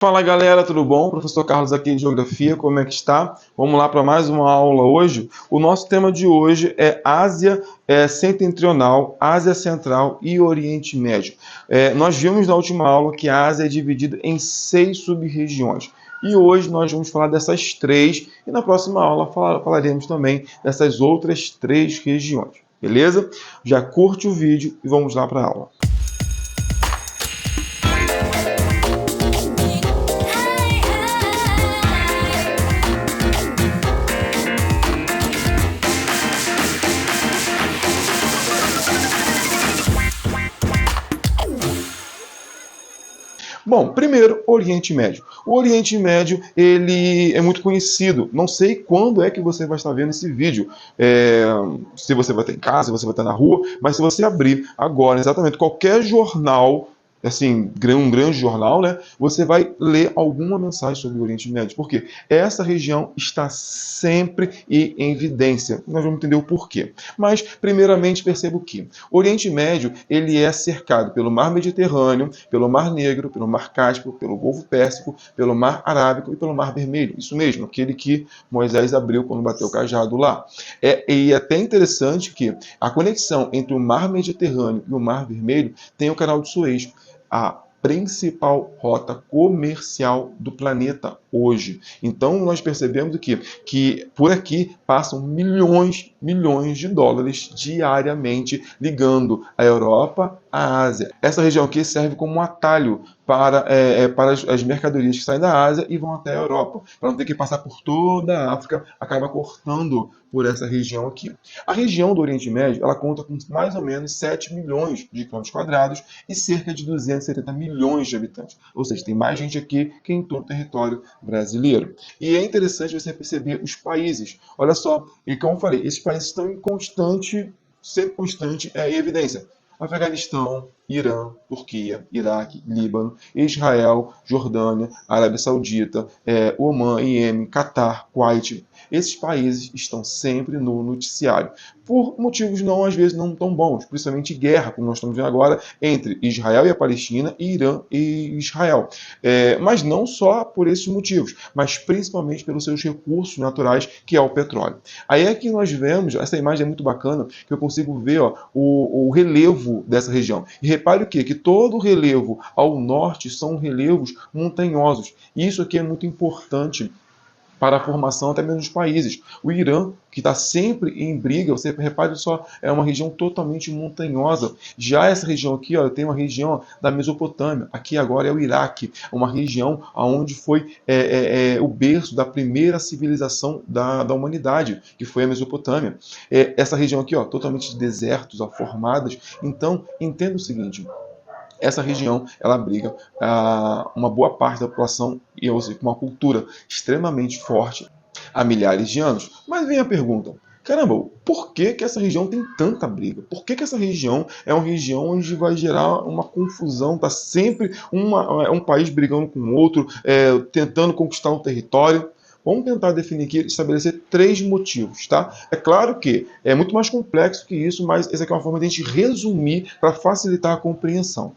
Fala galera, tudo bom? Professor Carlos aqui de Geografia, como é que está? Vamos lá para mais uma aula hoje. O nosso tema de hoje é Ásia Setentrional, Ásia Central e Oriente Médio. Nós vimos na última aula que a Ásia é dividida em 6 sub-regiões. E hoje nós vamos falar dessas 3 e na próxima aula falaremos também dessas outras 3 regiões. Beleza? Já curte o vídeo e vamos lá para a aula. Bom, primeiro, Oriente Médio. O Oriente Médio, ele é muito conhecido. Não sei quando é que você vai estar vendo esse vídeo. Se você vai estar em casa, se você vai estar na rua, mas se você abrir agora, exatamente, qualquer jornal, assim, um grande jornal, né? Você vai ler alguma mensagem sobre o Oriente Médio. Por quê? Essa região está sempre em evidência. Nós vamos entender o porquê. Mas, primeiramente, perceba que o Oriente Médio, ele é cercado pelo Mar Mediterrâneo, pelo Mar Negro, pelo Mar Cáspio, pelo Golfo Pérsico, pelo Mar Arábico e pelo Mar Vermelho. Isso mesmo, aquele que Moisés abriu quando bateu o cajado lá. E é até interessante que a conexão entre o Mar Mediterrâneo e o Mar Vermelho tem o Canal de Suez, a principal rota comercial do planeta hoje. Então nós percebemos que por aqui passam milhões de dólares diariamente ligando a Europa à Ásia. Essa região aqui serve como um atalho para as mercadorias que saem da Ásia e vão até a Europa. Para não ter que passar por toda a África, acaba cortando por essa região aqui. A região do Oriente Médio, ela conta com mais ou menos 7 milhões de quilômetros quadrados e cerca de 270 milhões de habitantes. Ou seja, tem mais gente aqui que em todo o território brasileiro. E é interessante você perceber os países. Olha só, e como eu falei, esses países estão sempre constante em evidência. Afeganistão, Irã, Turquia, Iraque, Líbano, Israel, Jordânia, Arábia Saudita, Omã, Iêmen, Catar, Kuwait. Esses países estão sempre no noticiário, por motivos às vezes não tão bons, principalmente guerra, como nós estamos vendo agora, entre Israel e a Palestina e Irã e Israel. Mas não só por esses motivos, mas principalmente pelos seus recursos naturais, que é o petróleo. Aí é que nós vemos, essa imagem é muito bacana, que eu consigo ver o relevo dessa região. E repare o quê? Que todo o relevo ao norte são relevos montanhosos. E isso aqui é muito importante para a formação até mesmo dos países. O Irã, que está sempre em briga, você repare só, é uma região totalmente montanhosa. Já essa região aqui, tem uma região da Mesopotâmia. Aqui agora é o Iraque, uma região onde foi o berço da primeira civilização da humanidade, que foi a Mesopotâmia. Essa região aqui, totalmente de desertos, formadas. Então, entenda o seguinte: essa região, ela abriga uma boa parte da população e com uma cultura extremamente forte há milhares de anos. Mas vem a pergunta: caramba, por que essa região tem tanta briga? Por que essa região é uma região onde vai gerar uma confusão? Está sempre um país brigando com o outro, tentando conquistar um território? Vamos tentar definir aqui, estabelecer 3 motivos, tá? É claro que é muito mais complexo que isso, mas essa aqui é uma forma de a gente resumir para facilitar a compreensão.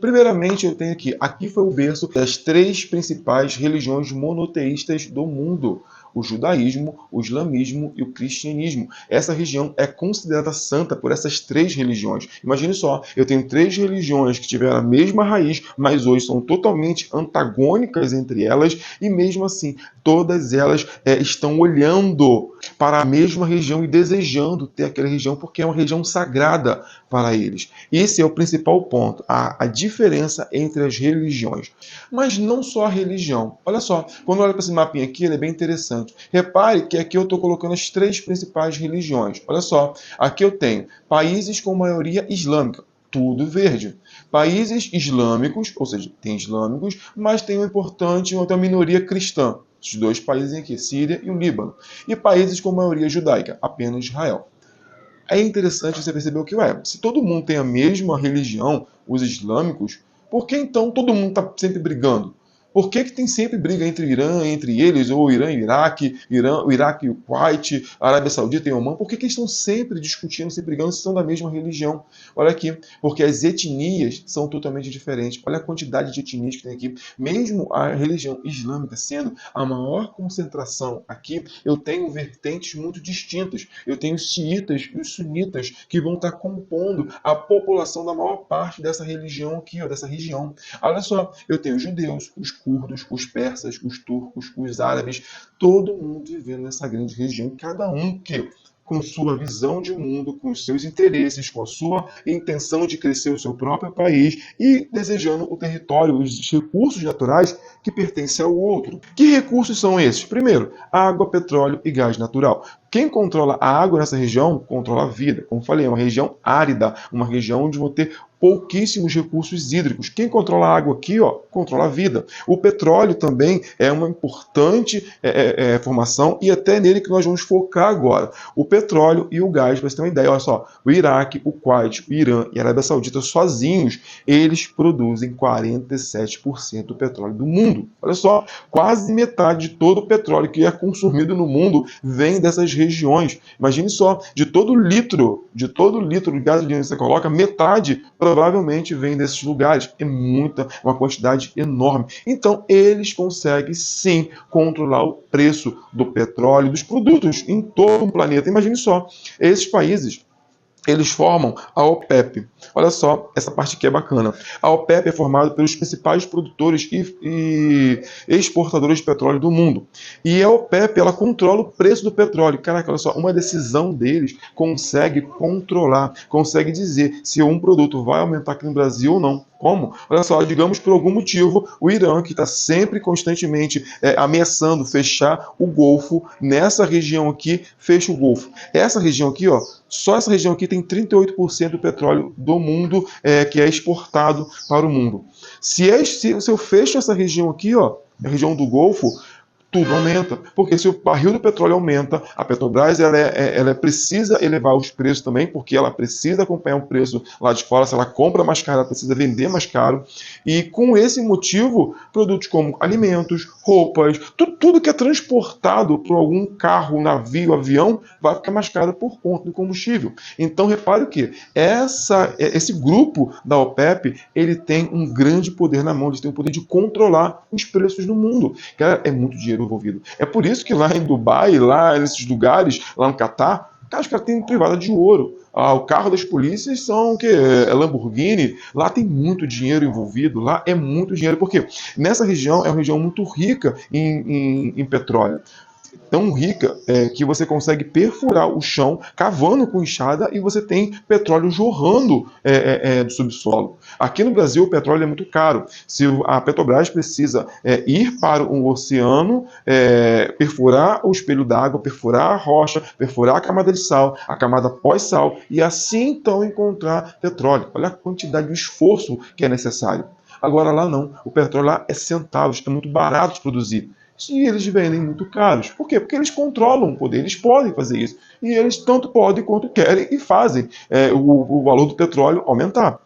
Primeiramente, eu tenho aqui foi o berço das 3 principais religiões monoteístas do mundo: o judaísmo, o islamismo e o cristianismo. Essa região é considerada santa por essas 3 religiões. Imagine só, eu tenho 3 religiões que tiveram a mesma raiz, mas hoje são totalmente antagônicas entre elas, e mesmo assim, todas elas estão olhando para a mesma região e desejando ter aquela região, porque é uma região sagrada para eles. Esse é o principal ponto, a diferença entre as religiões. Mas não só a religião. Olha só, quando eu olho para esse mapinha aqui, ele é bem interessante. Repare que aqui eu estou colocando as 3 principais religiões. Olha só, aqui eu tenho países com maioria islâmica, tudo verde. Países islâmicos, ou seja, tem islâmicos, mas tem uma minoria cristã. Esses 2 países aqui, Síria e o Líbano. E países com maioria judaica, apenas Israel. É interessante você perceber se todo mundo tem a mesma religião, os islâmicos, por que então todo mundo está sempre brigando? Por que tem sempre briga entre o Irã, entre eles, ou Irã e Iraque, o Iraque e o Kuwait, a Arábia Saudita e Omã? Por que eles estão sempre discutindo, sempre brigando, se são da mesma religião? Olha aqui, porque as etnias são totalmente diferentes. Olha a quantidade de etnias que tem aqui. Mesmo a religião islâmica sendo a maior concentração aqui, eu tenho vertentes muito distintas. Eu tenho os xiitas e os sunitas que vão estar compondo a população da maior parte dessa religião aqui, ó, dessa região. Olha só, eu tenho os judeus, os curdos, os persas, os turcos, os árabes, todo mundo vivendo nessa grande região, cada um que com sua visão de mundo, com os seus interesses, com a sua intenção de crescer o seu próprio país e desejando o território, os recursos naturais que pertencem ao outro. Que recursos são esses? Primeiro, água, petróleo e gás natural. Quem controla a água nessa região, controla a vida. Como falei, é uma região árida, uma região onde vão ter pouquíssimos recursos hídricos. Quem controla a água aqui, ó, controla a vida. O petróleo também é uma importante formação e até nele que nós vamos focar agora. O petróleo e o gás, para você ter uma ideia, olha só, o Iraque, o Kuwait, o Irã e a Arábia Saudita sozinhos, eles produzem 47% do petróleo do mundo. Olha só, quase metade de todo o petróleo que é consumido no mundo vem dessas regiões. Imagine só, de todo litro de gasolina que você coloca, metade provavelmente vem desses lugares. É uma quantidade enorme. Então, eles conseguem sim controlar o preço do petróleo, dos produtos em todo o planeta. Imagine só, esses países, eles formam a OPEP. Olha só, essa parte aqui é bacana. A OPEP é formada pelos principais produtores e exportadores de petróleo do mundo. E a OPEP, ela controla o preço do petróleo. Caraca, olha só, uma decisão deles consegue controlar, consegue dizer se um produto vai aumentar aqui no Brasil ou não. Como? Olha só, digamos por algum motivo, o Irã, que está sempre constantemente ameaçando fechar o Golfo, nessa região aqui, fecha o Golfo. Essa região aqui, ó, só essa região aqui tem 38% do petróleo do mundo que é exportado para o mundo. Se eu fecho essa região aqui, ó, a região do Golfo, tudo aumenta. Porque se o barril do petróleo aumenta, a Petrobras ela precisa elevar os preços também, porque ela precisa acompanhar o preço lá de fora. Se ela compra mais caro, ela precisa vender mais caro. E com esse motivo, produtos como alimentos, roupas, tudo que é transportado por algum carro, navio, avião, vai ficar mais caro por conta do combustível. Então, repare o que esse grupo da OPEP, ele tem um grande poder na mão, eles têm o poder de controlar os preços no mundo. Cara, é muito dinheiro envolvido. É por isso que lá em Dubai, lá nesses lugares, lá no Catar, os caras têm privada de ouro. O carro das polícias são o quê? É Lamborghini. Lá tem muito dinheiro envolvido. Lá é muito dinheiro. Porque nessa região é uma região muito rica em petróleo. Tão rica que você consegue perfurar o chão, cavando com enxada, e você tem petróleo jorrando do subsolo. Aqui no Brasil, o petróleo é muito caro. Se a Petrobras precisa ir para o oceano, perfurar o espelho d'água, perfurar a rocha, perfurar a camada de sal, a camada pós-sal, e assim então encontrar petróleo. Olha a quantidade de esforço que é necessário. Agora lá não. O petróleo lá é centavos, é muito barato de produzir. E eles vendem muito caros. Por quê? Porque eles controlam o poder, eles podem fazer isso. E eles tanto podem quanto querem e fazem o valor do petróleo aumentar.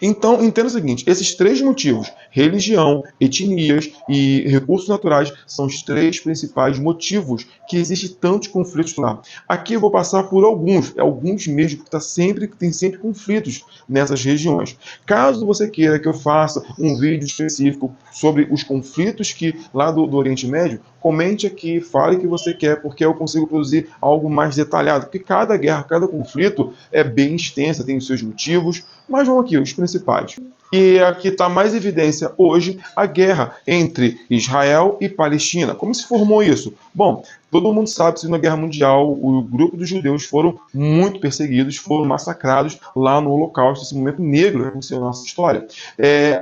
Então, entenda o seguinte, esses três motivos, religião, etnias e recursos naturais, são os três principais motivos que existem tantos conflitos lá. Aqui eu vou passar por alguns mesmo, porque tem sempre conflitos nessas regiões. Caso você queira que eu faça um vídeo específico sobre os conflitos que lá do Oriente Médio, comente aqui, fale o que você quer, porque eu consigo produzir algo mais detalhado, porque cada guerra, cada conflito é bem extensa, tem os seus motivos, mas vamos aqui, os principais. E aqui está mais evidência hoje a guerra entre Israel e Palestina. Como se formou isso? Bom, todo mundo sabe que na Segunda Guerra Mundial o grupo dos judeus foram muito perseguidos, foram massacrados lá no Holocausto, esse momento negro que aconteceu na nossa história.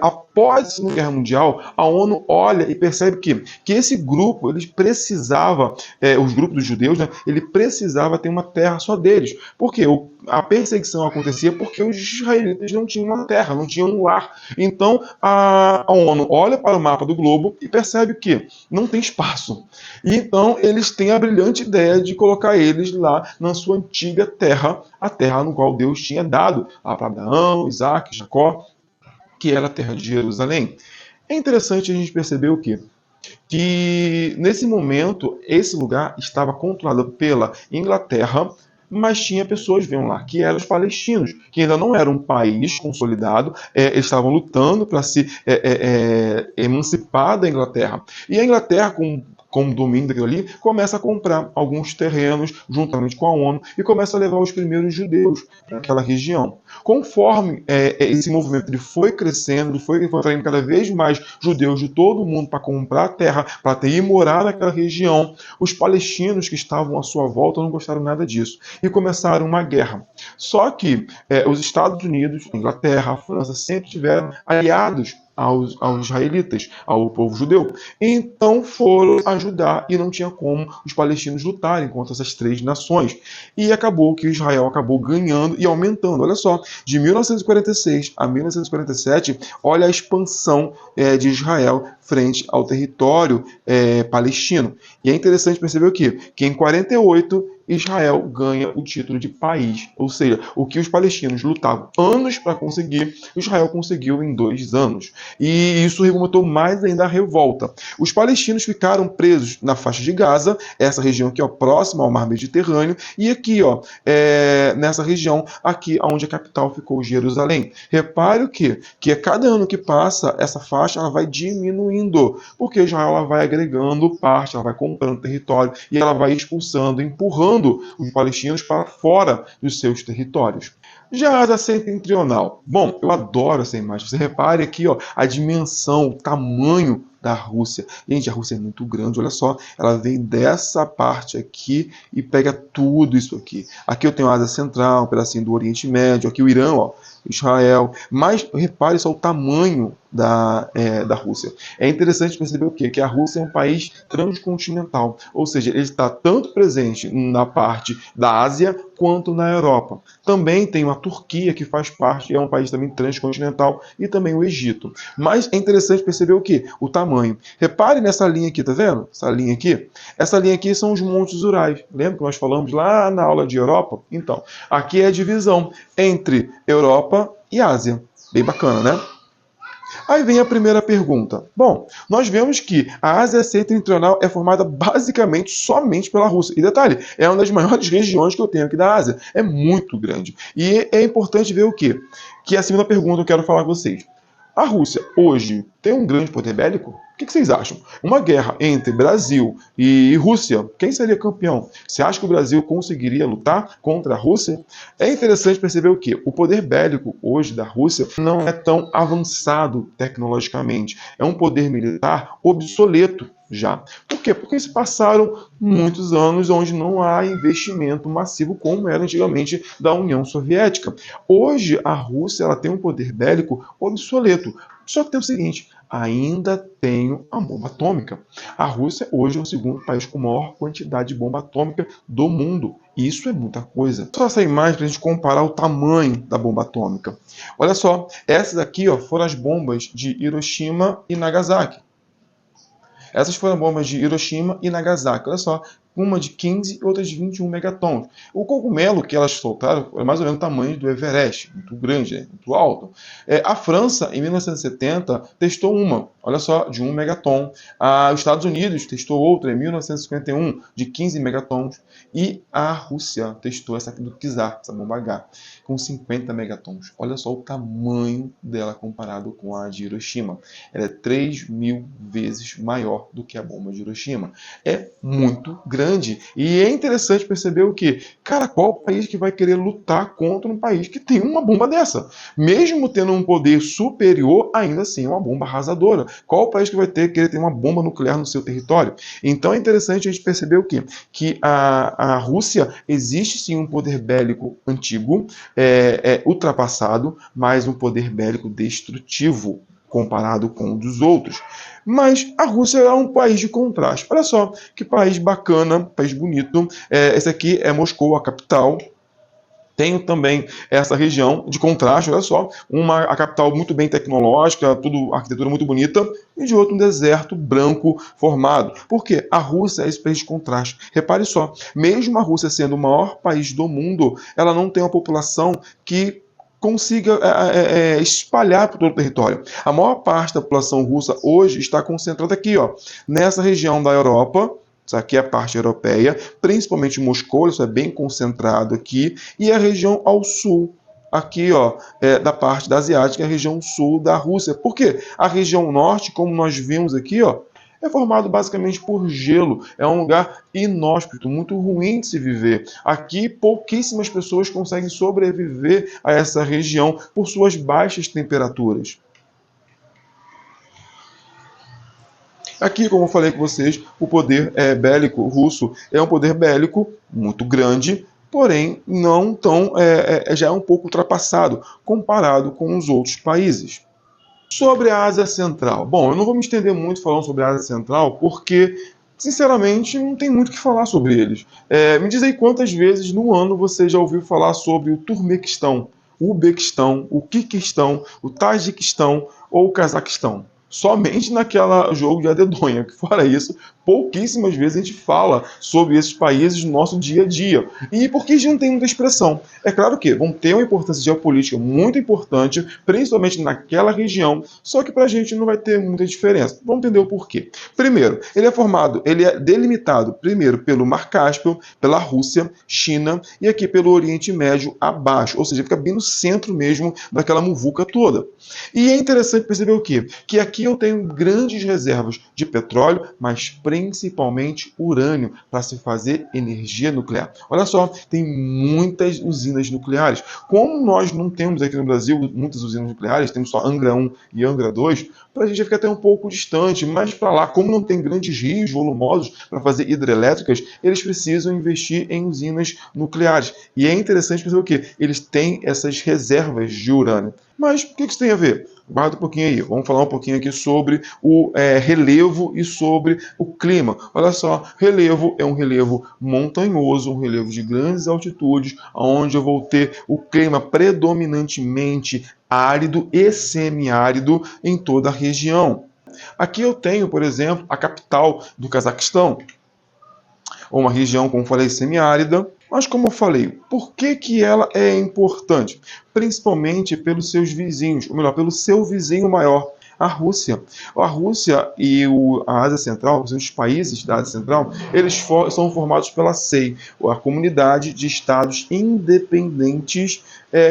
Após a Segunda Guerra Mundial, a ONU olha e percebe que esse grupo, eles precisava, os grupos dos judeus, né, ele precisava ter uma terra só deles. Por quê? A perseguição acontecia porque os israelitas não tinham uma terra, não tinham um lar. Então a ONU olha para o mapa do globo e percebe que não tem espaço. E então eles têm a brilhante ideia de colocar eles lá na sua antiga terra, a terra no qual Deus tinha dado para Abraão, Isaac, Jacó, que era a terra de Jerusalém. É interessante a gente perceber o quê? Que nesse momento esse lugar estava controlado pela Inglaterra, mas tinha pessoas vivendo lá, que eram os palestinos, que ainda não era um país consolidado, eles estavam lutando para se emancipar da Inglaterra. E a Inglaterra, com o domínio daquilo ali, começa a comprar alguns terrenos juntamente com a ONU e começa a levar os primeiros judeus para aquela região. Conforme esse movimento ele foi crescendo, ele foi atraindo cada vez mais judeus de todo o mundo para comprar terra, para ter e morar naquela região, os palestinos que estavam à sua volta não gostaram nada disso e começaram uma guerra. Só que os Estados Unidos, a Inglaterra, a França sempre tiveram aliados aos israelitas, ao povo judeu. Então foram ajudar e não tinha como os palestinos lutarem contra essas três nações. E acabou que Israel acabou ganhando e aumentando. Olha só, de 1946 a 1947, olha a expansão de Israel frente ao território palestino. E é interessante perceber o quê? Que em 48 Israel ganha o título de país, ou seja, o que os palestinos lutavam anos para conseguir, Israel conseguiu em 2 anos. E isso remontou mais ainda a revolta. Os palestinos ficaram presos na faixa de Gaza, essa região aqui, ó, próxima ao mar Mediterrâneo, e aqui, ó, nessa região aqui, onde a capital ficou Jerusalém. Repare o quê? Que a cada ano que passa, essa faixa ela vai diminuindo, porque Israel ela vai agregando parte, ela vai comprando território e ela vai expulsando, empurrando os palestinos para fora dos seus territórios. Já a Ásia Setentrional. Bom, eu adoro essa imagem. Você repare aqui, ó, a dimensão, o tamanho da Rússia. Gente, a Rússia é muito grande, olha só. Ela vem dessa parte aqui e pega tudo isso aqui. Aqui eu tenho a Ásia Central, um pedacinho do Oriente Médio, aqui o Irã, ó, Israel. Mas repare só o tamanho da Rússia. É interessante perceber o quê? Que a Rússia é um país transcontinental, ou seja, ele está tanto presente na parte da Ásia quanto na Europa. Também tem a Turquia, que faz parte, é um país também transcontinental, e também o Egito. Mas é interessante perceber o quê? O tamanho. Repare nessa linha aqui, tá vendo? Essa linha aqui? Essa linha aqui são os Montes Urais. Lembra que nós falamos lá na aula de Europa? Então, aqui é a divisão entre Europa e Ásia. Bem bacana, né? Aí vem a primeira pergunta. Bom, nós vemos que a Ásia Setentrional é formada basicamente somente pela Rússia. E detalhe, é uma das maiores regiões que eu tenho aqui da Ásia. É muito grande. E é importante ver o quê? Que é a segunda pergunta que eu quero falar com vocês. A Rússia hoje tem um grande poder bélico? O que vocês acham? Uma guerra entre Brasil e Rússia, quem seria campeão? Você acha que o Brasil conseguiria lutar contra a Rússia? É interessante perceber o quê? O poder bélico hoje da Rússia não é tão avançado tecnologicamente. É um poder militar obsoleto já. Por quê? Porque se passaram muitos anos onde não há investimento massivo como era antigamente da União Soviética. Hoje a Rússia ela tem um poder bélico obsoleto. Só que tem o seguinte, ainda tem a bomba atômica. A Rússia hoje é o segundo país com maior quantidade de bomba atômica do mundo. E isso é muita coisa. Só essa imagem para a gente comparar o tamanho da bomba atômica. Olha só, essas aqui ó, foram as bombas de Hiroshima e Nagasaki. Essas foram bombas de Hiroshima e Nagasaki. Olha só, uma de 15 e outra de 21 megatons. O cogumelo que elas soltaram é mais ou menos o tamanho do Everest, muito grande, né? Muito alto. A França, em 1970, testou uma, olha só, de 1 megaton. Os Estados Unidos testou outra em 1951, de 15 megatons. E a Rússia testou essa aqui do Kizar, essa bomba H, com 50 megatons. Olha só o tamanho dela comparado com a de Hiroshima. Ela é 3.000 vezes maior do que a bomba de Hiroshima. É muito grande. E é interessante perceber o que? Cara, qual país que vai querer lutar contra um país que tem uma bomba dessa? Mesmo tendo um poder superior, ainda assim é uma bomba arrasadora. Qual país que vai querer ter uma bomba nuclear no seu território? Então é interessante a gente perceber o quê? Que a Rússia existe sim um poder bélico antigo, ultrapassado, mas um poder bélico destrutivo comparado com um dos outros. Mas a Rússia é um país de contraste. Olha só, que país bacana, país bonito. Esse aqui é Moscou, a capital. Tenho também essa região de contraste, olha só, a capital muito bem tecnológica, tudo, arquitetura muito bonita, e de outro um deserto branco formado. Por quê? A Rússia é esse país de contraste. Repare só, mesmo a Rússia sendo o maior país do mundo, ela não tem uma população que consiga espalhar por todo o território. A maior parte da população russa hoje está concentrada aqui, ó, nessa região da Europa. Isso aqui é a parte europeia, principalmente Moscou, isso é bem concentrado aqui, e a região ao sul, aqui, ó, da parte da asiática, a região sul da Rússia. Por quê? A região norte, como nós vimos aqui, ó, é formado basicamente por gelo. É um lugar inóspito, muito ruim de se viver. Aqui, pouquíssimas pessoas conseguem sobreviver a essa região por suas baixas temperaturas. Aqui, como eu falei com vocês, o poder bélico russo é um poder bélico muito grande, porém não tão já é um pouco ultrapassado comparado com os outros países. Sobre a Ásia Central. Bom, eu não vou me estender muito falando sobre a Ásia Central, porque, sinceramente, não tem muito o que falar sobre eles. Me diz aí quantas vezes no ano você já ouviu falar sobre o Turmequistão, o Uzbequistão, o Quirguistão, o Tajiquistão ou o Cazaquistão. Somente naquela jogo de adedonha. Fora isso, pouquíssimas vezes a gente fala sobre esses países no nosso dia a dia. E porque a gente não tem muita expressão. É claro que vão ter uma importância geopolítica muito importante, principalmente naquela região, só que para a gente não vai ter muita diferença. Vamos entender o porquê. Primeiro, ele é delimitado primeiro pelo Mar Cáspio, pela Rússia, China e aqui pelo Oriente Médio abaixo, ou seja, fica bem no centro mesmo daquela muvuca toda. E é interessante perceber o quê? Que aqui eu tenho grandes reservas de petróleo, mas principalmente urânio para se fazer energia nuclear. Olha só, tem muitas usinas nucleares. Como nós não temos aqui no Brasil muitas usinas nucleares, temos só Angra 1 e Angra 2, para a gente ficar até um pouco distante, mas para lá, como não tem grandes rios volumosos para fazer hidrelétricas, eles precisam investir em usinas nucleares. E é interessante perceber o quê? Eles têm essas reservas de urânio. Mas o que isso tem a ver? Guarda um pouquinho aí. Vamos falar um pouquinho aqui sobre o relevo e sobre o clima. Olha só, relevo é um relevo montanhoso, um relevo de grandes altitudes, onde eu vou ter o clima predominantemente árido e semiárido em toda a região. Aqui eu tenho, por exemplo, a capital do Cazaquistão, uma região, como falei, semiárida. Mas, como eu falei, por que ela é importante? Principalmente pelos seus vizinhos, ou melhor, pelo seu vizinho maior, a Rússia. A Rússia e a Ásia Central, os países da Ásia Central, eles são formados pela CEI, a Comunidade de Estados Independentes,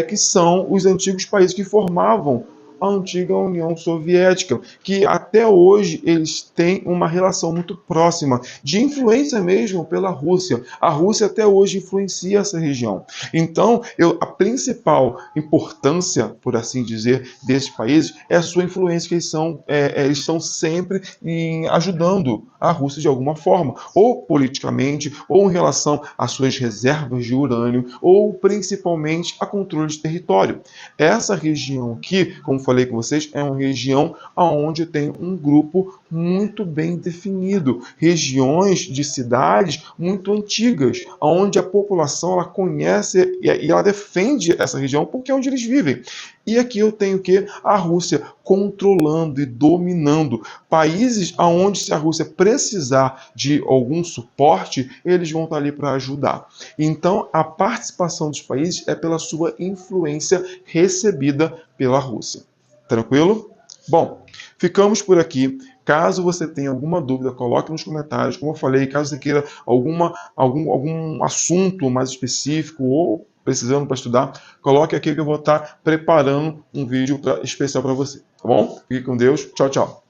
que são os antigos países que formavam a antiga União Soviética, que até hoje eles têm uma relação muito próxima, de influência mesmo pela Rússia. A Rússia até hoje influencia essa região. Então, a principal importância, por assim dizer, desses países é a sua influência, que eles estão sempre ajudando a Rússia de alguma forma, ou politicamente, ou em relação às suas reservas de urânio, ou principalmente a controle de território. Essa região aqui, como falei com vocês, é uma região onde tem um grupo muito bem definido, regiões de cidades muito antigas, onde a população ela conhece e ela defende essa região porque é onde eles vivem. E aqui eu tenho que a Rússia controlando e dominando países aonde, se a Rússia precisar de algum suporte, eles vão estar ali para ajudar. Então, a participação dos países é pela sua influência recebida pela Rússia. Tranquilo? Bom, ficamos por aqui. Caso você tenha alguma dúvida, coloque nos comentários. Como eu falei, caso você queira algum assunto mais específico ou precisando para estudar, coloque aqui que eu vou estar preparando um vídeo especial para você. Tá bom? Fique com Deus. Tchau, tchau.